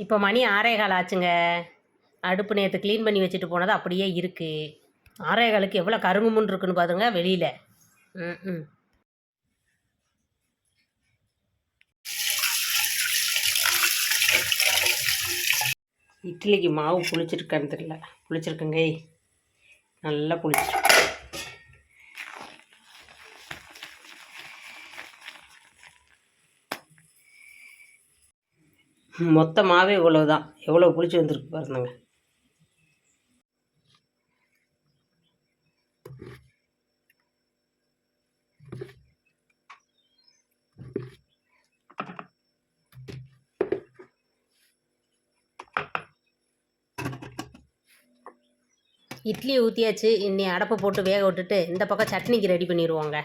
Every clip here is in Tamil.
இப்போ மணி 6:15 ஆச்சுங்க. அடுப்பு நேற்று க்ளீன் பண்ணி வச்சுட்டு போனது அப்படியே இருக்குது. 6:15க்கு எவ்வளோ கருங்குமுன்னு இருக்குன்னு பாருங்க வெளியில். ம் இட்லிக்கு மாவு புளிச்சிருக்கான்னு தெரியல. புளிச்சிருக்குங்க, நல்லா புளிச்சிருக்கு. மொத்த மாவே இவ்வளோ தான். எவ்வளோ புளிச்சு வந்துருக்கு பாருங்க. இட்லி ஊற்றியாச்சு. இன்னி அடப்பை போட்டு வேக விட்டுட்டு இந்த பக்கம் சட்னிக்கு ரெடி பண்ணிடுவோங்க.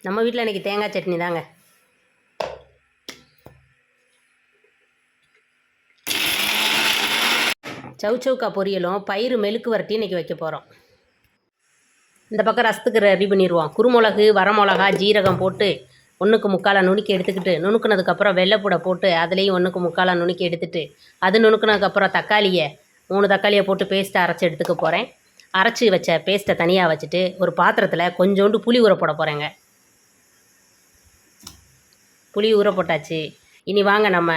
நம்ம வீட்டில் இன்றைக்கி தேங்காய் சட்னி தாங்க. சவுச்சவுக்கா பொரியலும் பயிறு மெழுக்கு வரட்டி இன்றைக்கி வைக்க போகிறோம். இந்த பக்கம் ரசத்துக்கு ரெடி பண்ணிடுவோம். குருமிளகு, வரமிளகா, ஜீரகம் போட்டு 1க்கு 3/4 நுணுக்கி எடுத்துக்கிட்டு, நுணுக்குனதுக்கப்புறம் வெள்ளைப்பூடை போட்டு அதுலேயும் 1க்கு 3/4 நுணுக்கி எடுத்துகிட்டு, அது நுணுக்குனதுக்கப்புறம் 3 தக்காளியை போட்டு பேஸ்ட்டை அரைச்சி எடுத்துக்க போகிறேன். அரைச்சி வச்ச பேஸ்ட்டை தனியாக வச்சுட்டு ஒரு பாத்திரத்தில் கொஞ்சோண்டு புளி ஊற போட போகிறேங்க. புளி ஊற போட்டாச்சு. இனி வாங்க நம்ம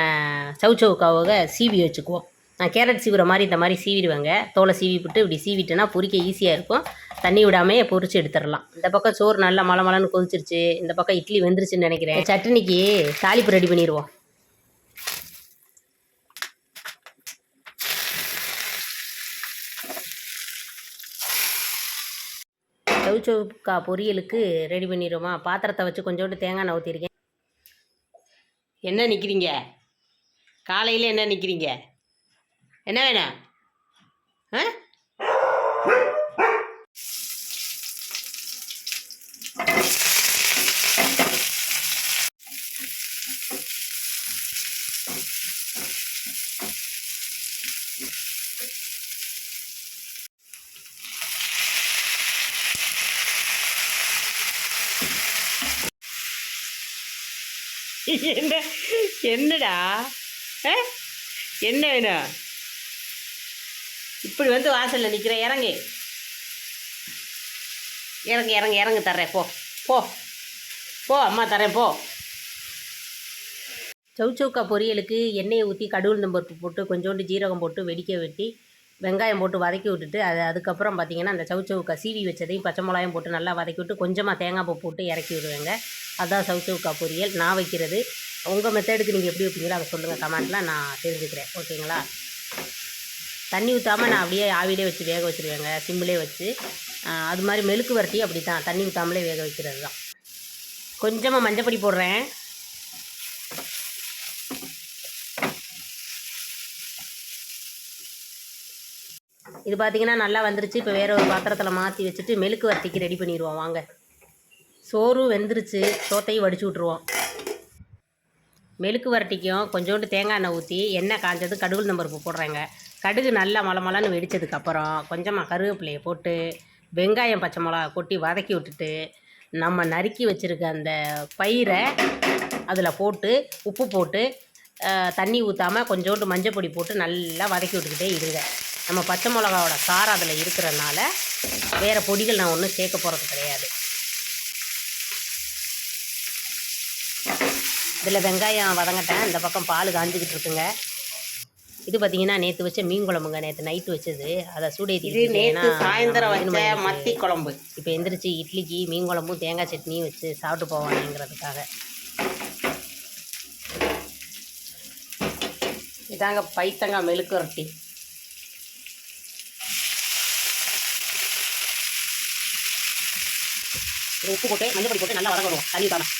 சவுச்சவுக்காவை சீவி வச்சுக்குவோம். நான் கேரட் சீவுற மாதிரி இந்த மாதிரி சீவிடுவேங்க. தோலை சீவி விட்டு இப்படி சீவிட்டேன்னா பொரிக்க ஈஸியாக இருக்கும். தண்ணி விடாமல் பொரிச்சு எடுத்துடலாம். இந்த பக்கம் சோறு நல்லா மலமலன்னு கொதிச்சிருச்சு. இந்த பக்கம் இட்லி வெந்துருச்சுன்னு நினைக்கிறேன். சட்னிக்கு தாளிப்பு ரெடி பண்ணிடுவோம். சவுச்சவுக்கா பொரியலுக்கு ரெடி பண்ணிடுவோமா. பாத்திரத்தை வச்சு கொஞ்சோண்டு தேங்காய் எண்ணெய் ஊற்றிருக்கேன். என்ன நிற்கிறீங்க? காலையில் என்ன நிற்கிறீங்க? என்ன வேணும்? என்னடா என்ன வேணும்? இப்படி வந்து வாசலில் நிற்கிறேன். இறங்கு இறங்கு இறங்கு இறங்கு தர்றேன். போ போ போ, அம்மா தரேன் போ. சவுச்சவுக்கா பொரியலுக்கு எண்ணெயை ஊற்றி கடுகுளுந்தம்பருப்பு போட்டு கொஞ்சோண்டு ஜீரகம் போட்டு வெடிக்க வெட்டி வெங்காயம் போட்டு வதக்கி விட்டுட்டு அதுக்கப்புறம் பார்த்திங்கன்னா அந்த சவுச்சவுக்கா சீவி வச்சதையும் பச்சை மிளகாயும் போட்டு நல்லா வதக்கி விட்டு கொஞ்சமாக தேங்காய் பூ போட்டு இறக்கி விடுவேங்க. அதுதான் சவுச்சவுக்கா பொரியல் நான் வைக்கிறது. உங்கள் மெத்தடுக்கு நீங்கள் எப்படி வைப்பீங்களோ அதை சொல்லுங்கள் கமெண்ட்டில், நான் தெரிஞ்சுக்கிறேன். ஓகேங்களா? தண்ணி ஊற்றாமல் நான் அப்படியே ஆவிலே வச்சு வேக வச்சுருவேங்க, சிம்மிலே வச்சு. அது மாதிரி மெழுக்கு வரட்டி அப்படி தான், தண்ணி ஊற்றாமலே வேக வைக்கிறது தான். கொஞ்சமாக மஞ்சப்பொடி போடுறேன். இது பார்த்திங்கன்னா நல்லா வந்துருச்சு. இப்போ வேறு ஒரு பாத்திரத்தில் மாற்றி வச்சுட்டு மெழுக்கு வரட்டிக்கு ரெடி பண்ணிடுவோம் வாங்க. சோறு வெந்துருச்சு, சோத்தையும் வடிச்சு விட்ருவோம். மெழுக்கு வரட்டிக்கும் கொஞ்சோண்டு தேங்காய் எண்ணெய் ஊற்றி எண்ணெய் காஞ்சது கடுகுளுந்தம்பருப்பு போடுறேங்க. கடுகு நல்லா மலமலன்னு வெடித்ததுக்கப்புறம் கொஞ்சமாக கருவேப்பிலையை போட்டு வெங்காயம் பச்சை மிளகா கொட்டி வதக்கி விட்டுட்டு நம்ம நறுக்கி வச்சுருக்க அந்த பயிரை அதில் போட்டு உப்பு போட்டு தண்ணி ஊற்றாமல் கொஞ்சோண்டு மஞ்சள் பொடி போட்டு நல்லா வதக்கி விட்டுக்கிட்டே இருங்க. நம்ம பச்சை மிளகாவோட காரம் அதில் இருக்கிறனால வேறு பொடிகள் நான் ஒன்றும் சேர்க்க போகிறது கிடையாது. இதில் வெங்காயம் வதங்கட்டேன். இந்த பக்கம் பால் காஞ்சிக்கிட்டு இருக்குங்க. இது பார்த்தீங்கன்னா நேற்று வச்ச மீன் குழம்புங்க. நேற்று நைட்டு வச்சது, அதை சூடேற்றி நேற்று சாயந்தரம் வச்ச மத்தி குழம்பு. இப்போ எந்திரிச்சு இட்லிக்கு மீன் குழம்பும் தேங்காய் சட்னியும் வச்சு சாப்பிட்டு போவானுங்கிறதுக்காக. இதாங்க பைத்தங்காய் மெழுக்கு வரட்டி. உப்பு போட்டு மஞ்சள் பொடி போட்டு நல்லா வதங்கணும் தண்ணி ஊற்றாமல்.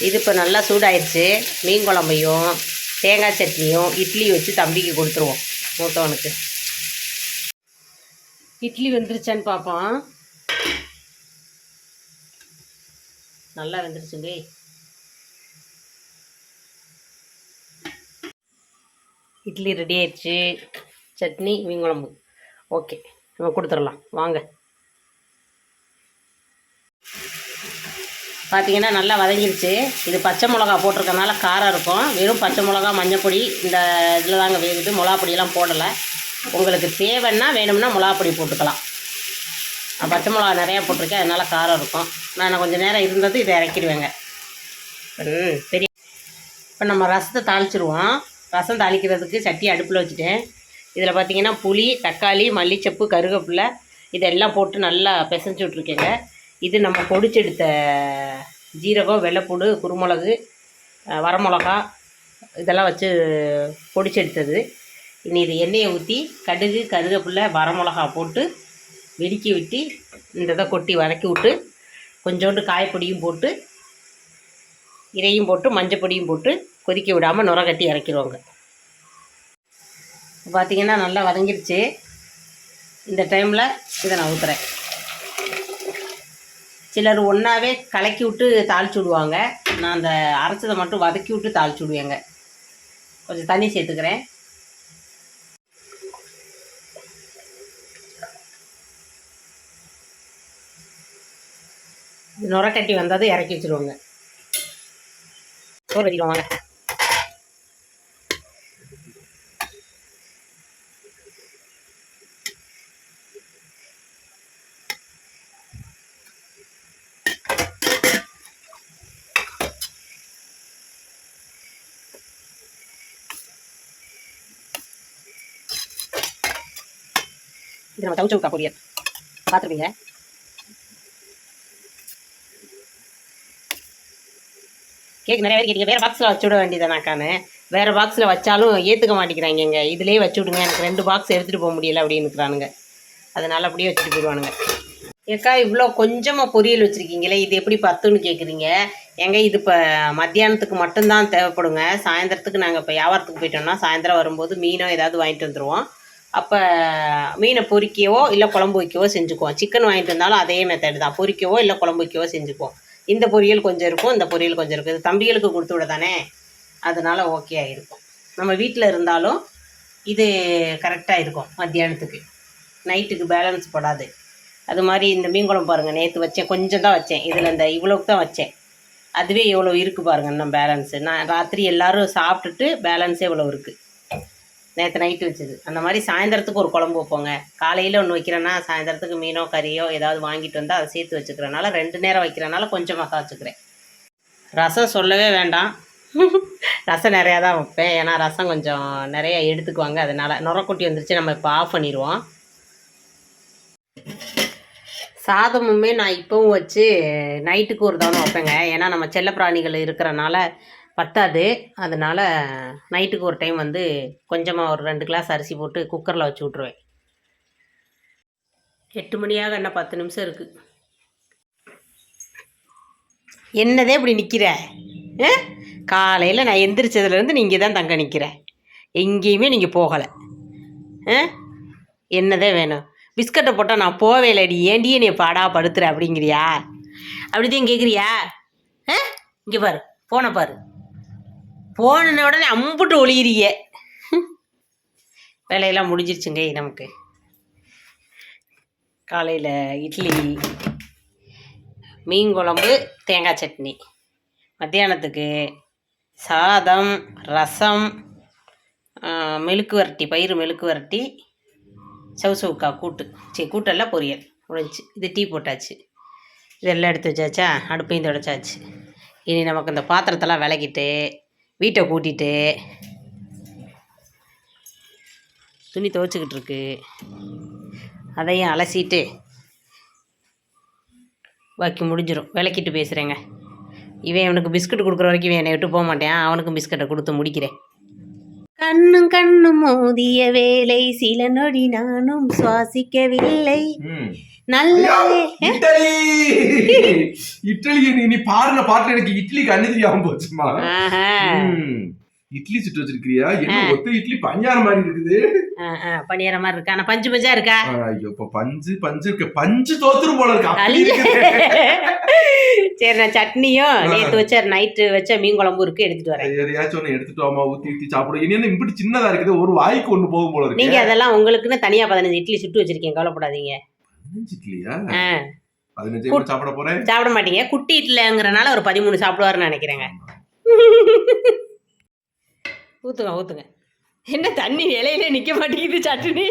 இது இப்போ நல்லா சூடாயிடுச்சு. மீன் குழம்பையும் தேங்காய் சட்னியும் இட்லி வச்சு தம்பிக்கு கொடுத்துருவோம், மூத்தவனுக்கு. இட்லி வெந்துருச்சான்னு பார்ப்போம். நல்லா வெந்துருச்சுங்க. இட்லி ரெடி ஆயிடுச்சு. சட்னி மீன் குழம்பு ஓகே, நம்ம கொடுத்துடலாம் வாங்க. பார்த்தீங்கன்னா நல்லா வதங்கிருச்சு. இது பச்சை மிளகா போட்டிருக்கனால காரம் இருக்கும். வெறும் பச்சை மிளகா, மஞ்சப்பொடி இந்த இதில் தாங்க வேகுது. மிளகா பொடியெல்லாம் போடலை. உங்களுக்கு தேவைன்னா வேணும்னா மிளகா பொடி போட்டுக்கலாம். நான் பச்சை மிளகா நிறையா போட்டிருக்கேன், அதனால் காரம் இருக்கும். நான் கொஞ்சம் நேரம் இருந்தது இதை இறக்கிடுவேங்க. சரி, இப்போ நம்ம ரசத்தை தாளிச்சிருவோம். ரசம் தாளிக்கிறதுக்கு சட்டி அடுப்பில் வச்சுட்டேன். இதில் பார்த்திங்கன்னா புளி, தக்காளி, மல்லிச்சப்பு, கருவேப்பிலை இதெல்லாம் போட்டு நல்லா பிசைஞ்சு விட்ருக்கேங்க. இது நம்ம பொடிச்செடுத்த ஜீரகம், வெள்ளைப்பூடு, குருமிளகு, வரமிளகா இதெல்லாம் வச்சு பொடிச்செடுத்தது. இனி இது எண்ணெயை ஊற்றி கடுகு, கருவேப்பிலை, வரமிளகா போட்டு வெடிக்க விட்டு இந்த இதை கொட்டி வதக்கி விட்டு கொஞ்சோண்டு காயப்பொடியும் போட்டு இதையும் போட்டு மஞ்சப்பொடியும் போட்டு கொதிக்க விடாமல் நுர கட்டி இறக்கிடுவாங்க. பார்த்திங்கன்னா நல்லா வதங்கிடுச்சு. இந்த டைமில் இதை நான் ஊற்றுறேன். சிலர் ஒன்றாவே கலக்கி விட்டு தாளிச்சு விடுவாங்க. நான் அந்த அரைச்சதை மட்டும் வதக்கி விட்டு தாளிச்சு விடுவேங்க. கொஞ்சம் தண்ணி சேர்த்துக்கிறேன். நுர கட்டி வந்தது இறக்கி வச்சுருவாங்க. சோறு வச்சுருவாங்க. இது நம்ம சவுச்சவுக்கா பொரியல் பார்த்துருப்பீங்க. கேக் நிறைய பேர் கேட்டீங்க, வேறு பாக்ஸில் வச்சு விட வேண்டியதானாக்கான்னு. வேறு பாக்ஸில் வச்சாலும் ஏற்றுக்க மாட்டேங்கிறாங்க. இதிலே வச்சு விடுங்க, எனக்கு 2 பாக்ஸ் எடுத்துகிட்டு போக முடியலை அப்படின்னுக்குறானுங்க. அதனால் அப்படியே வச்சுட்டு போயிடுவானுங்க. ஏக்கா இவ்வளோ கொஞ்சமாக பொரியல் வச்சுருக்கீங்களே, இது எப்படி பத்துன்னு கேட்குறீங்க. ஏங்க இது இப்போ மத்தியானத்துக்கு மட்டும்தான் தேவைப்படுங்க. சாயந்தரத்துக்கு நாங்கள் இப்போ வியாபாரத்துக்கு போயிட்டோம்னா சாயந்தரம் வரும்போது மீனோ ஏதாவது வாங்கிட்டு வந்துடுவோம். அப்போ மீனை பொரிக்கவோ இல்லை குழம்பு வைக்கவோ செஞ்சுக்குவோம். சிக்கன் வாங்கிட்டு வந்தாலும் அதே மெத்தட் தான், பொரிக்கவோ இல்லை குழம்பு வைக்கவோ செஞ்சுக்குவோம். இந்த பொரியல் கொஞ்சம் இருக்கும், இந்த பொரியல் கொஞ்சம் இருக்கும். இது தம்பிகளுக்கு கொடுத்து விட தானே, அதனால் ஓகே ஆகிருக்கும். நம்ம வீட்டில் இருந்தாலும் இது கரெக்டாக இருக்கும். மத்தியானத்துக்கு நைட்டுக்கு பேலன்ஸ் போடாது. அது மாதிரி இந்த மீன் குழம்பு பாருங்கள், நேற்று வச்சேன், கொஞ்சம் தான் வச்சேன். இதில் இந்த இவ்வளோக்கு தான் வச்சேன். அதுவே எவ்வளோ இருக்குது பாருங்கள் இன்னும் பேலன்ஸு. நான் ராத்திரி எல்லோரும் சாப்பிட்டுட்டு பேலன்ஸே இவ்வளோ இருக்குது. நேற்று நைட்டு வச்சது. அந்த மாதிரி சாயந்தரத்துக்கு ஒரு குழம்பு வைப்போங்க. காலையில் ஒன்று வைக்கிறேன்னா சாயந்தரத்துக்கு மீனோ கறியோ ஏதாவது வாங்கிட்டு வந்தால் அதை சேர்த்து வச்சுக்கிறனால 2 நேரம் வைக்கிறனால கொஞ்சமாக வச்சுக்கிறேன். ரசம் சொல்லவே வேண்டாம். ரசம் நிறையா தான் வைப்பேன். ஏன்னா ரசம் கொஞ்சம் நிறையா எடுத்துக்குவாங்க. அதனால் நுரக்குட்டி வந்துருச்சு. நம்ம இப்போ ஆஃப் பண்ணிடுவோம். சாதமுமே நான் இப்போவும் வச்சு நைட்டுக்கு ஒரு தவணை வைப்பேங்க. ஏன்னா நம்ம செல்லப்பிராணிகள் இருக்கிறனால பத்தாது. அதனால் நைட்டுக்கு ஒரு டைம் வந்து கொஞ்சமாக ஒரு 2 கிளாஸ் அரிசி போட்டு குக்கரில் வச்சு விட்ருவேன். 8 மணியாக என்ன 10 நிமிஷம் இருக்குது. என்னதே இப்படி நிற்கிற? காலையில் நான் எந்திரிச்சதுலேருந்து நீங்கள் தான் தங்க நிற்கிற. எங்கேயுமே நீங்கள் போகலை. என்னதே வேணும்? பிஸ்கட்டை போட்டால் நான் போவே இல்லடி, ஏண்டியே நீ பாடா படுத்துற அப்படிங்கிறியா? அப்படிதான் கேட்குறியா? இங்கே பாரு, போனை பாரு. போன உடனே அம்புட்டு ஒளியிறிய. வேலையெல்லாம் முடிஞ்சிருச்சுங்க. நமக்கு காலையில் இட்லி, மீன் குழம்பு, தேங்காய் சட்னி. மத்தியானத்துக்கு சாதம், ரசம், மெழுக்கு வரட்டி, பயிறு மெழுக்கு வரட்டி, சவுசவுக்கா கூட்டு. சரி, கூட்டெல்லாம் பொரியல் முடிஞ்சிச்சு. இது டீ போட்டாச்சு. இதெல்லாம் எடுத்து வச்சாச்சா, அடுப்பையும் தொடச்சாச்சு. இனி நமக்கு இந்த பாத்திரத்தெல்லாம் விளக்கிட்டு வீட்டை கூட்டிட்டு துணி துவைச்சிக்கிட்டு இருக்கு, அதையும் அலசிட்டு பாக்கி முடிஞ்சிடும். விளக்கிட்டு பேசுகிறேங்க. இவன் அவனுக்கு பிஸ்கட் கொடுக்குற வரைக்கும் இவன் என்னை விட்டு போக மாட்டேன். அவனுக்கும் பிஸ்கட்டை கொடுத்து முடிக்கிறேன். கண்ணும் கண்ணும் மோதிய வேலை, சில நொடி நானும் சுவாசிக்கவில்லை. இட்லி நீ பாடுன பாட்டுல எனக்கு இட்லி கண்ணு தெரியாம போச்சுமா. இட்லி சுட்டு வச்சிருக்கிறியா? என்ன ஒத்த இட்லி பஞ்சார மாதிரி இருக்குது. பணியார மாதிரி இருக்கா? ஆனா பஞ்சு பஞ்சா இருக்கா? ஐயோ, இப்ப பஞ்சு பஞ்சு இருக்கு. பஞ்சு தோத்துரும் போல இருக்கு. சரி, நான் சட்னியும் நேத்து வச்ச நைட்டு வச்ச மீன் குழம்பு இருக்கு, எடுத்துட்டு வரேன். எதையாச்சும் ஒண்ணு எடுத்துட்டு வாமா, ஊத்தி ஊத்தி சாப்பிடு. இனி என்ன இப்படி சின்னதா இருக்குது, ஒரு வாய்க்கு ஒண்ணு போகும் போல இருக்கு. நீங்க அதெல்லாம் உங்களுக்குன்னு தனியா 15 இட்லி சுட்டு வச்சிருக்கீங்க, கவலைப்படாதீங்க. 15 இட்லியா? 15 சாப்பிட போறேன். சாப்பிட மாட்டீங்க. குட்டி இட்லிங்கிறனால ஒரு 13 சாப்பிடுவாருன்னு நினைக்கிறேங்க. ஊற்றுங்க. என்ன தண்ணி இலையிலே நிற்க மாட்டேங்குது சட்டுனி.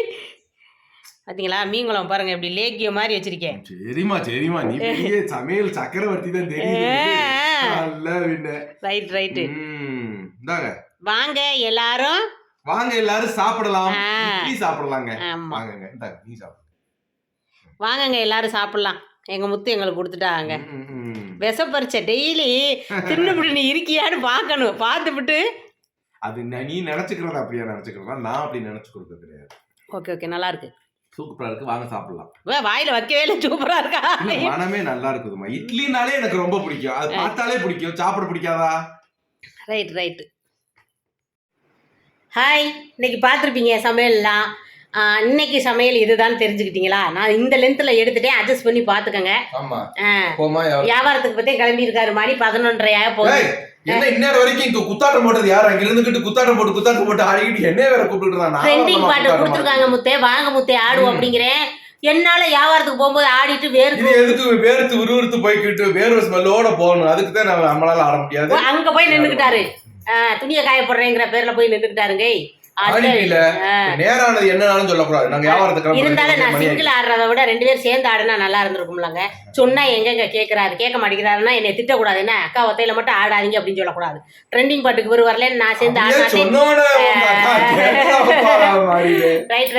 பார்த்தீங்களா மீன் குழம்பு பாருங்க இப்படி லேக்கிய மாதிரி வச்சிருக்கேன். சரிம்மா நீ பெரிய சமையல் சக்கரவர்த்தி தான் தெரியுது. ரைட்டு. இந்தாங்க வாங்க எல்லாரும் சாப்பிடலாம். இட்லி சாப்பிடலாங்க. வாங்கங்க இந்தாங்க நீ சாப்பிடு. வாங்கங்க எல்லாரும் சாப்பிடலாம். எங்க முத்து எங்களுக்கு கொடுத்துட்டாங்க. விஷப்பரிச்சை டெய்லி தின்னுபிட்டு நீ இருக்கியான்னு பார்க்கணும். பார்த்துவிட்டு அது நீ நினைச்சுக்கிறத அப்படியே நினைச்சுக்கிறதா, நான் அப்படி நினைச்சு கொடுக்க கிடையாது. ஓகே நல்லா இருக்கு. சூப்பரா இருக்கு. வாங்க சாப்பிடலாம். வாயில வைக்கவே இல்லை. சூப்பரா இருக்கா? மனமே நல்லா இருக்குதுமா. இட்லினாலே எனக்கு ரொம்ப பிடிக்கும். அது பார்த்தாலே பிடிக்கும். சாப்பிட பிடிக்காதா? ரைட்டு. ஹாய், இன்னைக்கு பார்த்துருப்பீங்க சமையல்லாம். இன்னைக்கு சமையல் இதுதான் தெரிஞ்சுக்கிட்டீங்களா? நான் இந்த லென்த்தில் எடுத்துட்டேன். அட்ஜஸ்ட் பண்ணி பார்த்துக்கங்க. வியாபாரத்துக்கு பற்றி கிளம்பி இருக்காரு. மணி 11:30 போகுது. என்ன இன்னொரு வரைக்கும் இங்க குத்தாட்டம் போட்டது யாரு? அங்க இருந்துகிட்டு குத்தாட்டம் போட்டு ஆடிக்கிட்டு என்ன வேற கூப்பிட்டுறான். ட்ரெண்டிங் பாட்டு கொடுத்துருக்காங்க முத்தே. வாங்க முத்தே ஆடுவோம் அப்படிங்கிறேன். என்னால வியாபாரத்துக்கு போகும்போது ஆடிட்டு வேர்த்து உருவத்து போய்கிட்டு வேர்வை ஸ்மெல்லோட போகணும். அதுக்கு தான் நம்மளால ஆட முடியாது. அங்க போய் நின்றுக்கிட்டாரு. துணியை காய போடுறேங்கிற பேர்ல போய் நின்றுக்கிட்டாருங்க. நேரானது என்னன்னு சொல்லக்கூடாது. நாங்க வியாபாரத்துக்கு இருந்தாலும் நான் சிங்கிள் ஆடுறத விட 2 பேரும் சேர்ந்து ஆடுனா நல்லா இருந்திருக்கும்லங்க. சொன்னா எங்க கேட்க மாட்டேங்கிறாருன்னா என்னை திட்டக்கூடாது. என்ன அக்கா ஒத்தையில மட்டும் ஆடாதீங்க அப்படின்னு சொல்லக்கூடாது. ட்ரெண்டிங் பாட்டுக்கு ஒரு வரலன்னு நான் சேர்ந்து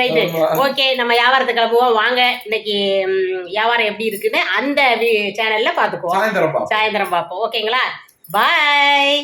ரைட்டு. ஓகே, நம்ம வியாபாரத்துக்கு கிளம்புவோம். வாங்க இன்னைக்கு வியாபாரம் எப்படி இருக்குன்னு அந்த சேனல்ல பாத்துக்குவோம். சாயந்தரம் பார்ப்போம். ஓகேங்களா? பாய்.